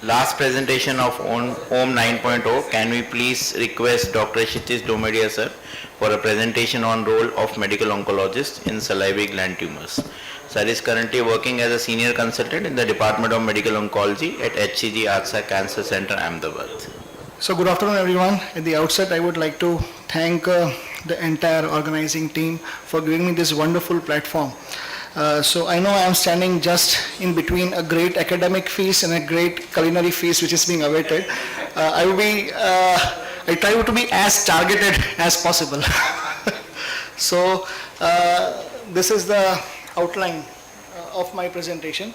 last presentation of OM 9.0, can we please request Dr. Kshitij Domedia sir for a presentation on role of medical oncologist in salivary gland tumors. Sir is currently working as a senior consultant in the Department of Medical Oncology at HCG AXA Cancer Center, Ahmedabad. So good afternoon everyone. At the outset I would like to thank the entire organizing team for giving me this wonderful platform. So I know I am standing just in between a great academic feast and a great culinary feast which is being awaited. I try to be as targeted as possible. So this is the outline of my presentation.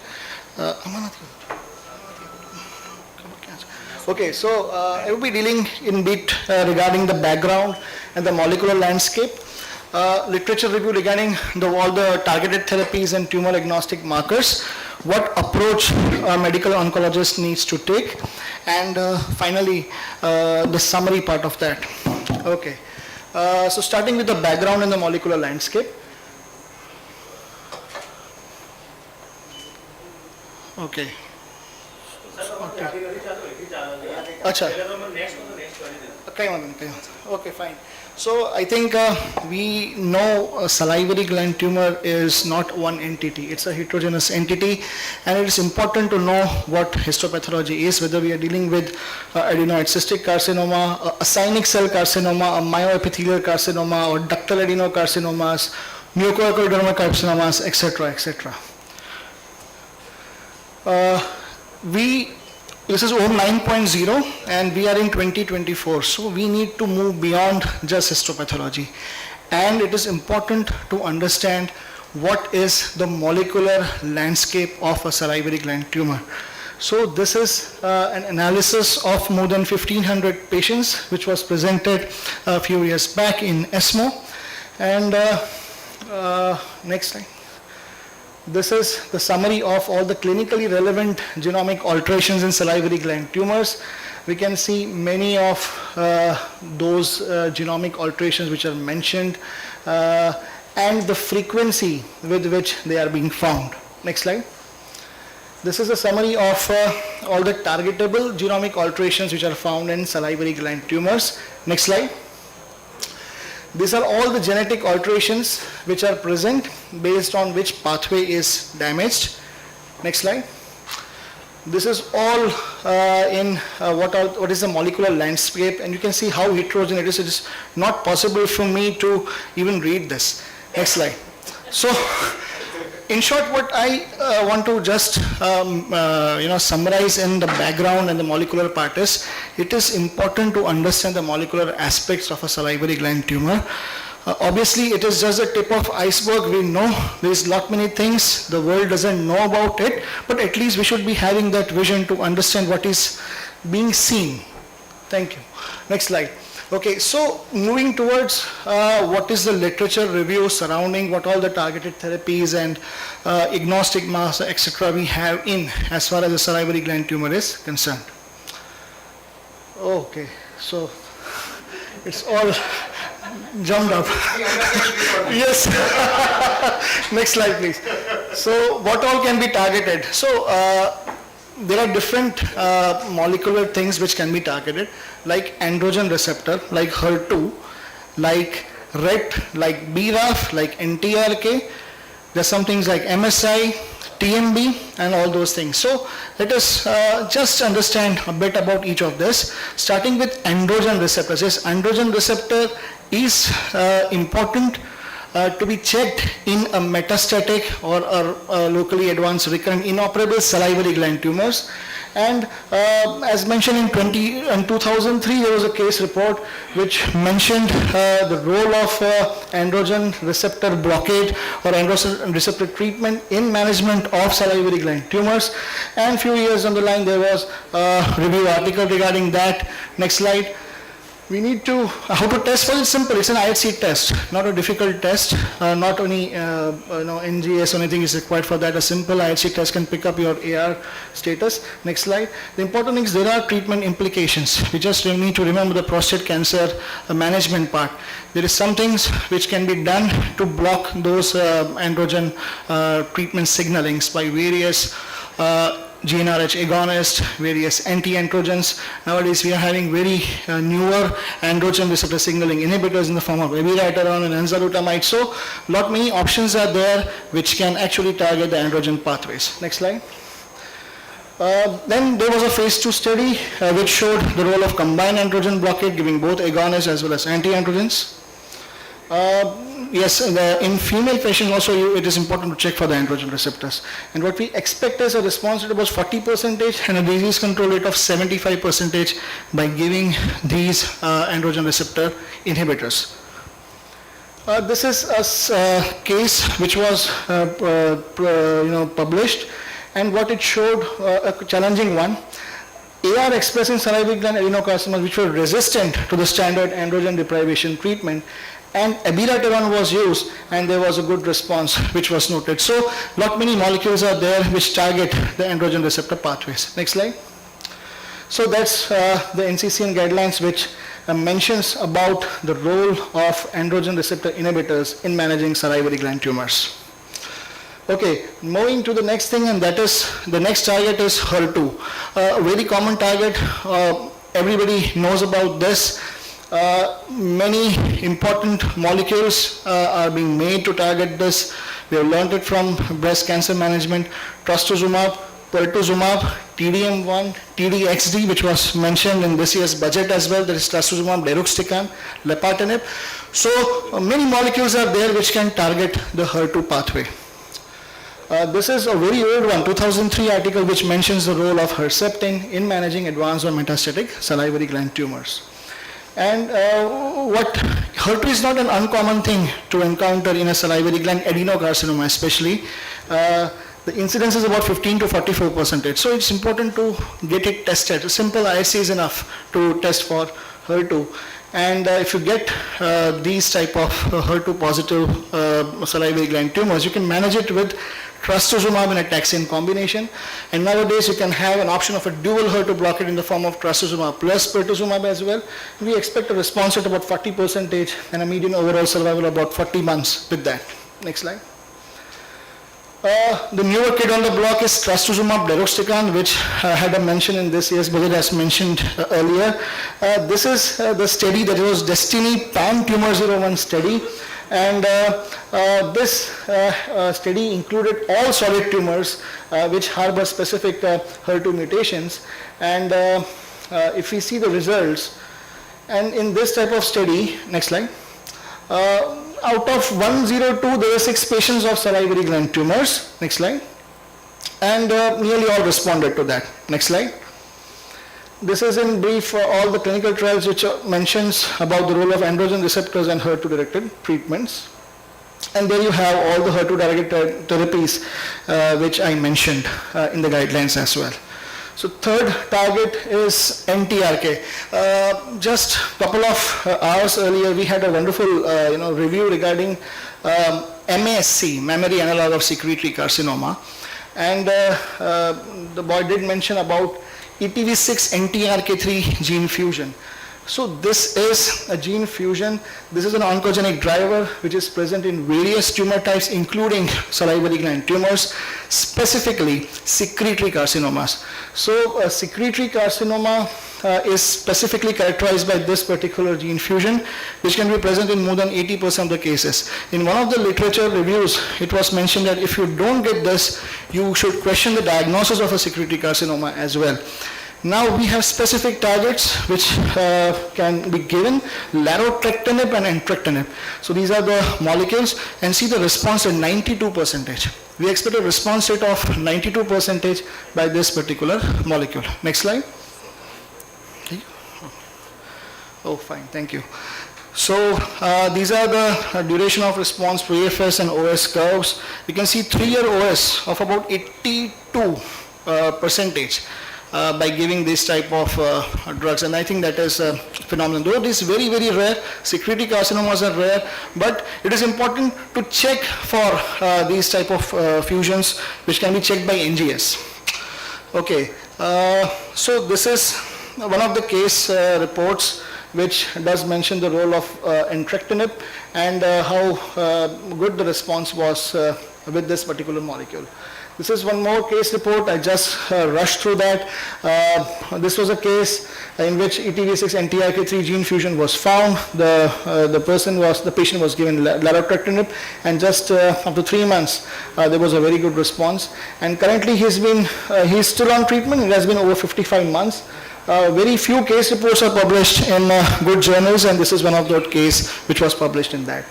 Okay, so I will be dealing in bit regarding the background and the molecular landscape. Literature review regarding all the targeted therapies and tumor agnostic markers, what approach a medical oncologist needs to take, and finally the summary part of that. Okay, so starting with the background and the molecular landscape. Okay. Acha. Okay, fine. So I think we know a salivary gland tumor is not one entity, it's a heterogeneous entity, and it is important to know what histopathology is, whether we are dealing with adenoid cystic carcinoma, a cynic cell carcinoma, a myoepithelial carcinoma, or ductal adenocarcinomas, mucoepidermal carcinomas, etc., etc. This is OM 9.0 and we are in 2024, so we need to move beyond just histopathology, and it is important to understand what is the molecular landscape of a salivary gland tumor. So this is an analysis of more than 1500 patients which was presented a few years back in ESMO, and next slide. This is the summary of all the clinically relevant genomic alterations in salivary gland tumors. We can see many of those genomic alterations which are mentioned and the frequency with which they are being found. Next slide. This is a summary of all the targetable genomic alterations which are found in salivary gland tumors. Next slide. These are all the genetic alterations which are present based on which pathway is damaged. Next slide. This is all in what is the molecular landscape, and you can see how heterogeneous it is. It is not possible for me to even read this. Next slide. So, in short, what I want to just summarize in the background and the molecular part is, it is important to understand the molecular aspects of a salivary gland tumor. Obviously, it is just the tip of iceberg. We know there is lot many things the world doesn't know about it, but at least we should be having that vision to understand what is being seen. Thank you. Next slide. Okay, so moving towards what is the literature review surrounding what all the targeted therapies and agnostic mass, etc. we have in as far as the salivary gland tumor is concerned. Okay, so it's all jumped up. Yes. Next slide, please. So what all can be targeted? So there are different molecular things which can be targeted, like androgen receptor, like HER2, like RET, like BRAF, like NTRK. There's some things like MSI, TMB, and all those things. So let us just understand a bit about each of this, starting with androgen receptors. Yes, androgen receptor is important to be checked in a metastatic or locally advanced recurrent inoperable salivary gland tumors. And as mentioned in 2003, there was a case report which mentioned the role of androgen receptor blockade or androgen receptor treatment in management of salivary gland tumors. And few years down the line, there was a review article regarding that. Next slide. We need to, how to test for it? Simple, it's an IHC test, not a difficult test, not only NGS or anything is required for that. A simple IHC test can pick up your AR status. Next slide. The important thing is there are treatment implications. We just need to remember the prostate cancer management part. There is some things which can be done to block those androgen treatment signalings by various GnRH agonist, various anti-androgens. Nowadays we are having very newer androgen receptor signaling inhibitors in the form of abiraterone and enzalutamide. So many options are there which can actually target the androgen pathways. Next slide. Then there was a phase 2 study which showed the role of combined androgen blockade giving both agonists as well as anti-androgens. Yes, in female patients also it is important to check for the androgen receptors. And what we expect is a response rate of about 40% and a disease control rate of 75% by giving these androgen receptor inhibitors. This is a case which was published, and what it showed, a challenging one. AR expressing salivary gland adenocarcinomas which were resistant to the standard androgen deprivation treatment, and abiraterone was used and there was a good response which was noted. So many molecules are there which target the androgen receptor pathways. Next slide. So that's the NCCN guidelines which mentions about the role of androgen receptor inhibitors in managing salivary gland tumors. Okay, moving to the next thing, and that is the next target is HER2. A very common target, everybody knows about this. Many important molecules are being made to target this. We have learned it from breast cancer management, trastuzumab, pertuzumab, TDM1, TDXD, which was mentioned in this year's budget as well, that is trastuzumab, deruxtecan, lepatinib. So many molecules are there which can target the HER2 pathway. This is a very old one, 2003 article which mentions the role of Herceptin in managing advanced or metastatic salivary gland tumors. And what HER2 is not an uncommon thing to encounter in a salivary gland adenocarcinoma especially. The incidence is about 15 to 44%. So it's important to get it tested. A simple IHC is enough to test for HER2. And if you get these type of HER2 positive salivary gland tumors, you can manage it with trastuzumab and a taxane combination. And nowadays you can have an option of a dual HER2 blockade in the form of trastuzumab plus pertuzumab as well. We expect a response at about 40% and a median overall survival about 40 months with that. Next slide. The newer kid on the block is trastuzumab deruxtecan, which had a mention in this year's budget as mentioned earlier. This is the study that was Destiny Pan Tumor 01 study. And this study included all solid tumors which harbor specific HER2 mutations. And if we see the results, and in this type of study, next slide, out of 102, there were 6 patients of salivary gland tumors. Next slide. And nearly all responded to that. Next slide. This is in brief all the clinical trials which mentions about the role of androgen receptors and HER2-directed treatments. And there you have all the HER2-directed therapies which I mentioned in the guidelines as well. So third target is NTRK. Just a couple of hours earlier, we had a wonderful review regarding MASC, mammary analog of secretory carcinoma. And the boy did mention about ETV6 NTRK3 gene fusion. So this is a gene fusion. This is an oncogenic driver which is present in various tumor types, including salivary gland tumors, specifically secretory carcinomas. So secretory carcinoma is specifically characterized by this particular gene fusion, which can be present in more than 80% of the cases. In one of the literature reviews, it was mentioned that if you don't get this, you should question the diagnosis of a secretory carcinoma as well. Now we have specific targets which can be given, larotrectinib and entrectinib. So these are the molecules, and see the response at 92%. We expect a response rate of 92% by this particular molecule. Next slide. Oh, fine, thank you. So these are the duration of response, PFS and OS curves. You can see 3-year OS of about 82%. By giving this type of drugs, and I think that is phenomenal. Though it is very, very rare, secretory carcinomas are rare, but it is important to check for these type of fusions, which can be checked by NGS. Okay, so this is one of the case reports which does mention the role of entrectinib and how good the response was with this particular molecule. This is one more case report. I just rushed through that. This was a case in which ETV6 NTRK3 gene fusion was found. The patient was given larotrectinib, and just after 3 months, there was a very good response. And currently, he's still on treatment. It has been over 55 months. Very few case reports are published in good journals, and this is one of those cases which was published in that.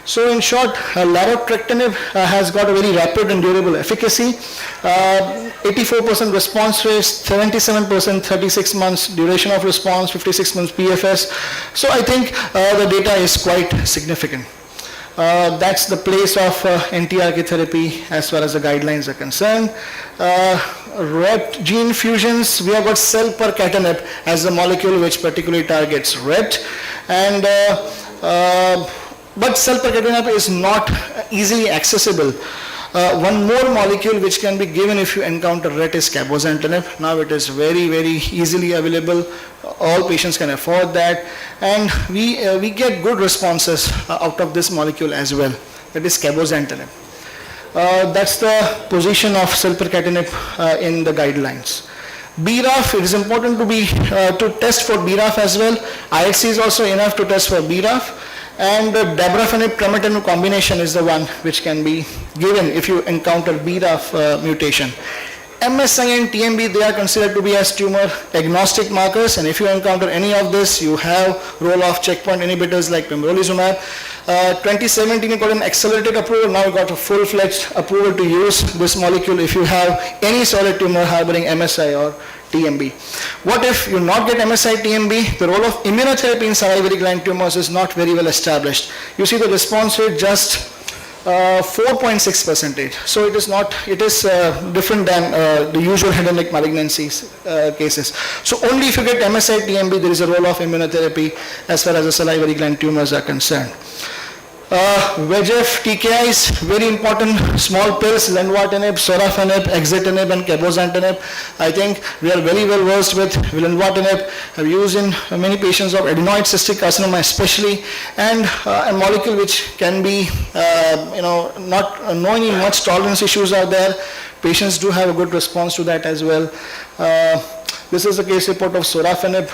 So in short, larotrectinib has got a very rapid and durable efficacy, 84% response rate, 77% 36 months duration of response, 56 months PFS. So I think the data is quite significant. That's the place of NTRK therapy as far as the guidelines are concerned. RET gene fusions, we have got selpercatinib as the molecule which particularly targets RET, and but selpercatinib is not easily accessible. One more molecule which can be given if you encounter RET is cabozantinib. Now it is very, very easily available. All patients can afford that, and we get good responses out of this molecule as well. That is cabozantinib. That's the position of selpercatinib in the guidelines. BRAF, it is important to test for BRAF as well. IHC is also enough to test for BRAF. And dabrafenib trametinib combination is the one which can be given if you encounter BRAF mutation. MSI and TMB, they are considered to be as tumor agnostic markers, and if you encounter any of this, you have role of checkpoint inhibitors like pembrolizumab. 2017 you got an accelerated approval, now you got a full-fledged approval to use this molecule if you have any solid tumor harboring MSI or TMB. What if you not get MSI TMB? The role of immunotherapy in salivary gland tumors is not very well established. You see the response rate just 4.6%. So it is different than the usual head and neck malignancies cases. So only if you get MSI TMB, there is a role of immunotherapy as far as the salivary gland tumors are concerned. VEGF TKIs, very important, small pills, lenvatinib, sorafenib, axitinib, and cabozantinib. I think we are very well versed with lenvatinib. I've used in many patients of adenoid cystic carcinoma especially, and a molecule which can be, not knowing much tolerance issues are there. Patients do have a good response to that as well. This is a case report of sorafenib,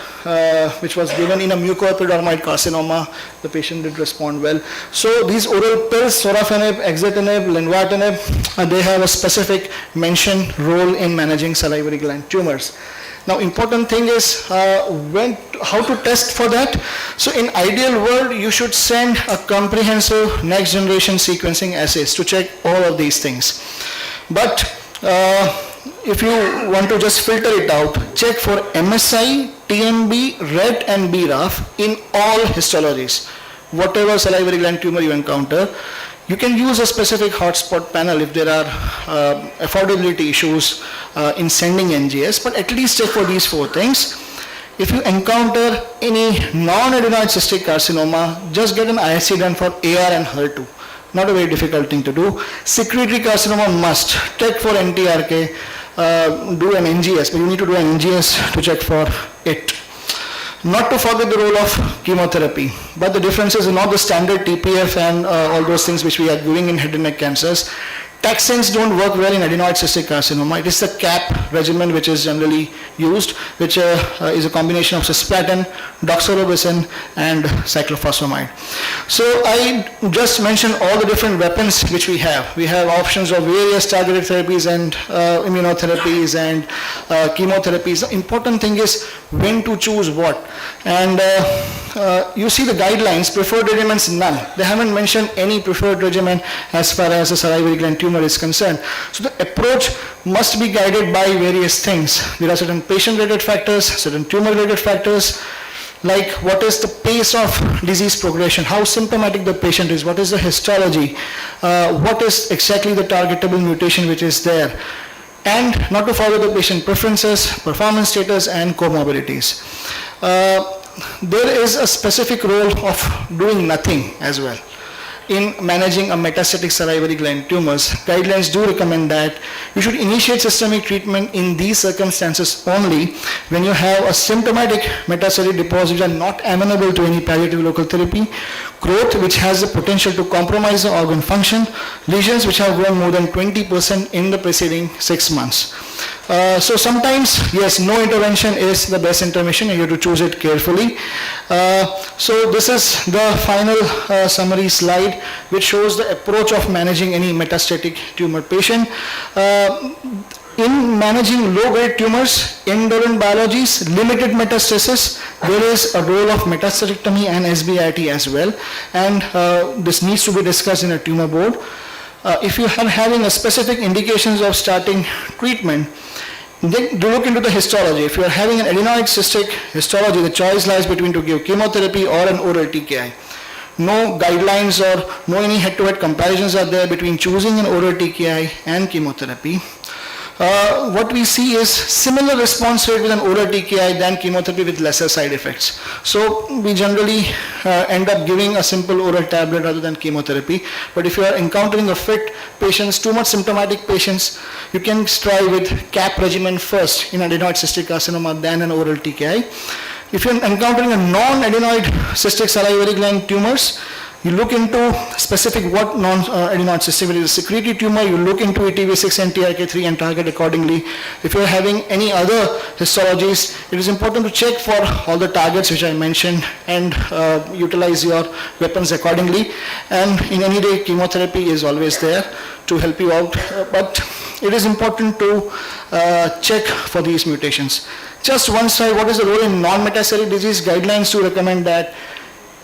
which was given in a mucoepidermoid carcinoma. The patient did respond well. So these oral pills, sorafenib, axitinib, lenvatinib, they have a specific mentioned role in managing salivary gland tumors. Now, important thing is how to test for that. So in ideal world, you should send a comprehensive next generation sequencing assays to check all of these things. But if you want to just filter it out, check for MSI, TMB, RET and BRAF in all histologies. Whatever salivary gland tumor you encounter, you can use a specific hotspot panel if there are affordability issues in sending NGS, but at least check for these 4 things. If you encounter any non-adenoid cystic carcinoma, just get an IHC done for AR and HER2. Not a very difficult thing to do. Secretory carcinoma must. Check for NTRK, do an NGS, but you need to do an NGS to check for it. Not to forget the role of chemotherapy, but the difference is not the standard TPF and all those things which we are doing in head and neck cancers. Taxanes don't work well in adenoid cystic carcinoma. It is the CAP regimen which is generally used, which is a combination of cisplatin, doxorubicin, and cyclophosphamide. So I just mentioned all the different weapons which we have. We have options of various targeted therapies and immunotherapies and chemotherapies. The important thing is when to choose what. And you see the guidelines, preferred regimens, none. They haven't mentioned any preferred regimen as far as the salivary gland tumor is concerned. So the approach must be guided by various things. There are certain patient-related factors, certain tumor-related factors, like what is the pace of disease progression, how symptomatic the patient is, what is the histology, what is exactly the targetable mutation which is there, and not to forget the patient preferences, performance status, and comorbidities. There is a specific role of doing nothing as well. in managing a metastatic salivary gland tumors. Guidelines do recommend that you should initiate systemic treatment in these circumstances only when you have a symptomatic metastatic deposits which are not amenable to any palliative local therapy, growth which has the potential to compromise the organ function, lesions which have grown more than 20% in the preceding 6 months. So sometimes, yes, no intervention is the best intervention, and you have to choose it carefully. So this is the final summary slide which shows the approach of managing any metastatic tumor patient. In managing low-grade tumors, indolent biologies, limited metastasis, there is a role of metastatictomy and SBRT as well, and this needs to be discussed in a tumor board. If you are having a specific indications of starting treatment, then do look into the histology. If you are having an adenoid cystic histology, the choice lies between to give chemotherapy or an oral TKI. No guidelines or no any head-to-head comparisons are there between choosing an oral TKI and chemotherapy. What we see is similar response rate with an oral TKI than chemotherapy with lesser side effects. So we generally end up giving a simple oral tablet rather than chemotherapy. But if you are encountering a fit patients, too much symptomatic patients, you can try with CAP regimen first in adenoid cystic carcinoma than an oral TKI. If you're encountering a non-adenoid cystic salivary gland tumors, you look into specific what non-adenoid cystic, whether it is a secretory tumor, you look into ETV6 and TRK3 and target accordingly. If you're having any other histologies, it is important to check for all the targets which I mentioned and utilize your weapons accordingly. And in any day, chemotherapy is always there to help you out, but it is important to check for these mutations. Just one slide, what is the role in non-metastatic disease? Guidelines to recommend that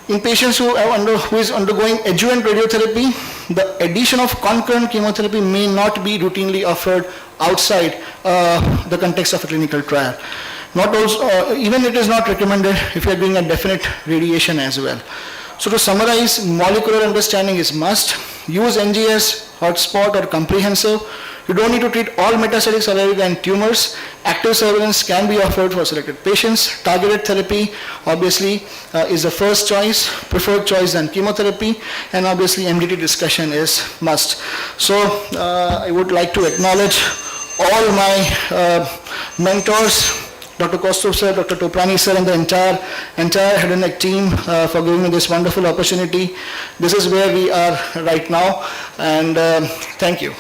in patients who is undergoing adjuvant radiotherapy, the addition of concurrent chemotherapy may not be routinely offered outside the context of a clinical trial. Not also, even it is not recommended if you are doing a definite radiation as well. So to summarize, molecular understanding is must. Use NGS, hotspot or comprehensive. You don't need to treat all metastatic salivary gland tumors. Active surveillance can be offered for selected patients. Targeted therapy obviously is the first choice, preferred choice than chemotherapy, and obviously MDT discussion is must. So I would like to acknowledge all my mentors, Dr. Kaustubh sir, Dr. Toprani sir, and the entire head and neck team for giving me this wonderful opportunity. This is where we are right now, and thank you.